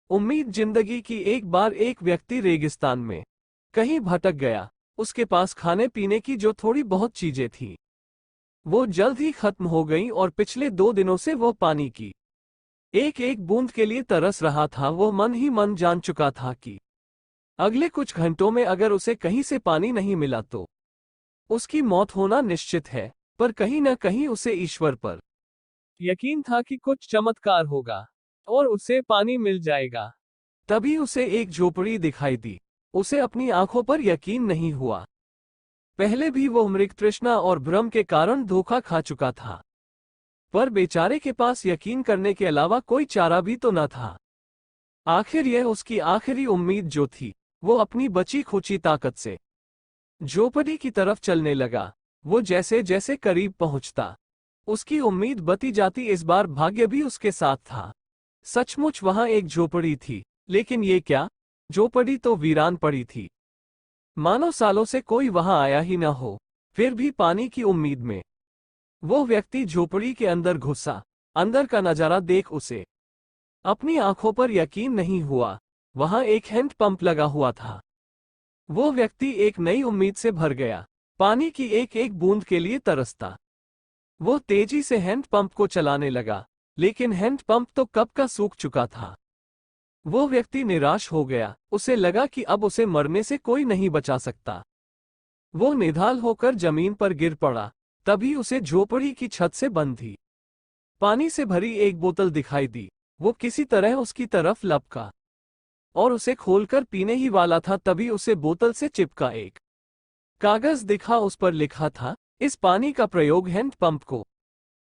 उम्मीद जिंदगी की। एक बार एक व्यक्ति रेगिस्तान में कहीं भटक गया। उसके पास खाने पीने की जो थोड़ी बहुत चीजें थी वो जल्द ही खत्म हो गईं और पिछले 2 दिनों से वो पानी की एक एक बूंद के लिए तरस रहा था। वो मन ही मन जान चुका था कि अगले कुछ घंटों में अगर उसे कहीं से पानी नहीं मिला तो उसकी मौत होना निश्चित है। पर कहीं न कहीं उसे ईश्वर पर यकीन था कि कुछ चमत्कार होगा और उसे पानी मिल जाएगा। तभी उसे एक झोपड़ी दिखाई दी। उसे अपनी आंखों पर यकीन नहीं हुआ। पहले भी वो मृग तृष्णा और भ्रम के कारण धोखा खा चुका था, पर बेचारे के पास यकीन करने के अलावा कोई चारा भी तो न था। आखिर यह उसकी आखिरी उम्मीद जो थी। वो अपनी बची खुची ताकत से झोपड़ी की तरफ चलने लगा। वो जैसे जैसे करीब पहुंचता उसकी उम्मीद बती जाती। इस बार भाग्य भी उसके साथ था। सचमुच वहां एक झोपड़ी थी, लेकिन ये क्या, झोपड़ी तो वीरान पड़ी थी, मानो सालों से कोई वहां आया ही न हो। फिर भी पानी की उम्मीद में वो व्यक्ति झोपड़ी के अंदर घुसा। अंदर का नजारा देख उसे अपनी आंखों पर यकीन नहीं हुआ। वहां एक हैंडपंप लगा हुआ था। वो व्यक्ति एक नई उम्मीद से भर गया, पानी की एक एक बूंद के लिए तरसता। वो तेजी से हैंडपंप को चलाने लगा, लेकिन हैंडपंप तो कब का सूख चुका था। वो व्यक्ति निराश हो गया। उसे लगा कि अब उसे मरने से कोई नहीं बचा सकता। वो निढाल होकर जमीन पर गिर पड़ा। तभी उसे झोपड़ी की छत से बंधी पानी से भरी एक बोतल दिखाई दी। वो किसी तरह उसकी तरफ लपका और उसे खोलकर पीने ही वाला था, तभी उसे बोतल से चिपका एक कागज दिखा। उस पर लिखा था, इस पानी का प्रयोग हैंडपंप को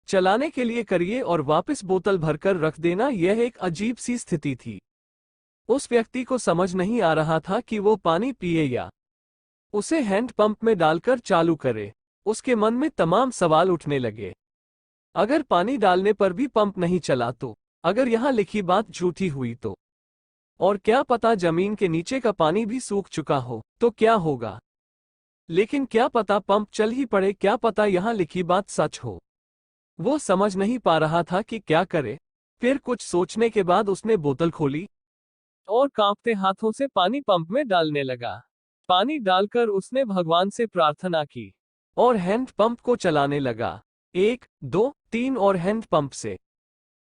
चलाने के लिए करिए और वापस बोतल भरकर रख देना। यह एक अजीब सी स्थिति थी। उस व्यक्ति को समझ नहीं आ रहा था कि वो पानी पिए या उसे हैंडपंप में डालकर चालू करे। उसके मन में तमाम सवाल उठने लगे। अगर पानी डालने पर भी पंप नहीं चला तो? अगर यहाँ लिखी बात झूठी हुई तो? और क्या पता जमीन के नीचे का पानी भी सूख चुका हो तो क्या होगा? लेकिन क्या पता पंप चल ही पड़े, क्या पता यहाँ लिखी बात सच हो। वो समझ नहीं पा रहा था कि क्या करे। फिर कुछ सोचने के बाद उसने बोतल खोली और कांपते हाथों से पानी पंप में डालने लगा। पानी डालकर उसने भगवान से प्रार्थना की और हैंडपंप को चलाने लगा। 1, 2, 3 और हैंडपंप से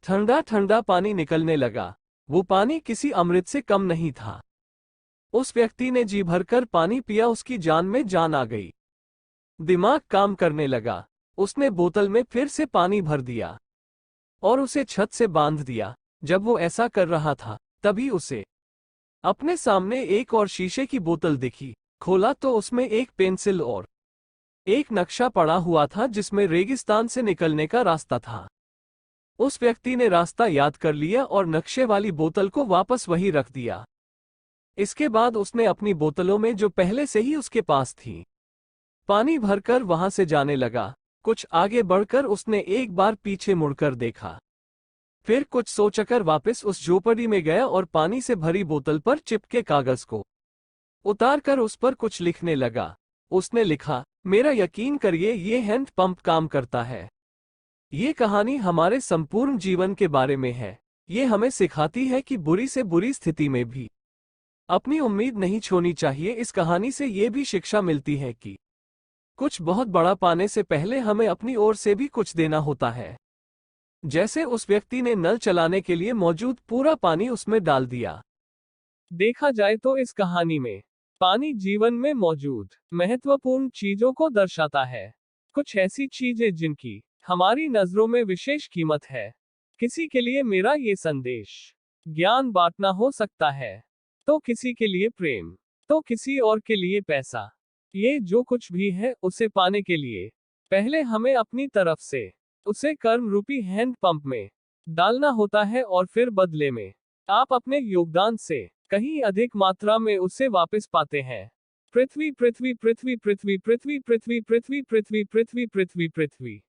ठंडा ठंडा पानी निकलने लगा। वो पानी किसी अमृत से कम नहीं था। उस व्यक्ति ने जी भरकर पानी पिया। उसकी जान में जान आ गई। दिमाग काम करने लगा। उसने बोतल में फिर से पानी भर दिया और उसे छत से बांध दिया। जब वो ऐसा कर रहा था, तभी उसे अपने सामने एक और शीशे की बोतल दिखी। खोला तो उसमें एक पेंसिल और एक नक्शा पड़ा हुआ था, जिसमें रेगिस्तान से निकलने का रास्ता था। उस व्यक्ति ने रास्ता याद कर लिया और नक्शे वाली बोतल को वापस वहीं रख दिया। इसके बाद उसने अपनी बोतलों में, जो पहले से ही उसके पास थी, पानी भरकर वहां से जाने लगा। कुछ आगे बढ़कर उसने एक बार पीछे मुड़कर देखा। फिर कुछ सोचकर वापस उस झोपड़ी में गया और पानी से भरी बोतल पर चिपके कागज को उतारकर उस पर कुछ लिखने लगा। उसने लिखा, मेरा यकीन करिए, ये हैंडपंप काम करता है। ये कहानी हमारे संपूर्ण जीवन के बारे में है। ये हमें सिखाती है कि बुरी से बुरी स्थिति में भी अपनी उम्मीद नहीं छोड़नी चाहिए। इस कहानी से ये भी शिक्षा मिलती है कि कुछ बहुत बड़ा पाने से पहले हमें अपनी ओर से भी कुछ देना होता है। जैसे उस व्यक्ति ने नल चलाने के लिए मौजूद पूरा पानी उसमें डाल दिया। देखा जाए तो इस कहानी में पानी जीवन में मौजूद महत्वपूर्ण चीजों को दर्शाता है। कुछ ऐसी चीजें जिनकी हमारी नजरों में विशेष कीमत है। किसी के लिए मेरा ये संदेश ज्ञान बांटना हो सकता है, तो किसी के लिए प्रेम, तो किसी और के लिए पैसा। ये जो कुछ भी है, उसे पाने के लिए पहले हमें अपनी तरफ से उसे कर्म रूपी हैंडपंप में डालना होता है और फिर बदले में आप अपने योगदान से कहीं अधिक मात्रा में उसे वापस पाते हैं। पृथ्वी पृथ्वी पृथ्वी पृथ्वी पृथ्वी पृथ्वी पृथ्वी पृथ्वी पृथ्वी पृथ्वी पृथ्वी।